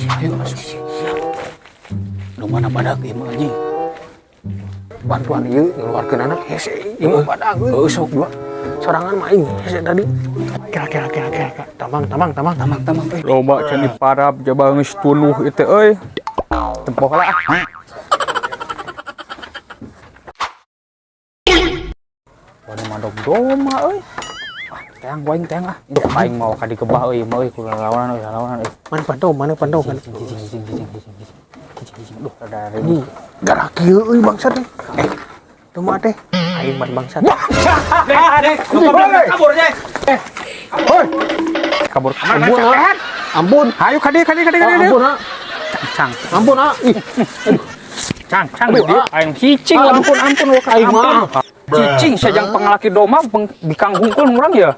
Ayo masuk. Lu mana badak ieu mah anjing. Bantuan ieu ngeluarkeun anak hese ieu mah badak euy. Sok dua. Sorangan mah aing hese tadi. Kira. Tamang. Loba can diparab jaba geus tuluh itu euy. Tempoh lah. Wana madog doma euy. Teang ah. Induk aing mau ka dikebah euy, mah euy ku lawanan euy. Mana pantau kan. Duh, ada Ini gara kieu euy bangsat teh. Tuma teh aing mah bangsat. Kabur deh. Hoi. Kabur. Ampun. Ayo kade. Ampun ah. Cang. Ampun ah. Ih. Cang dia aing cicing ampun Aing mah. cicing sajang pangalaki doma bikang hungkul murang ya.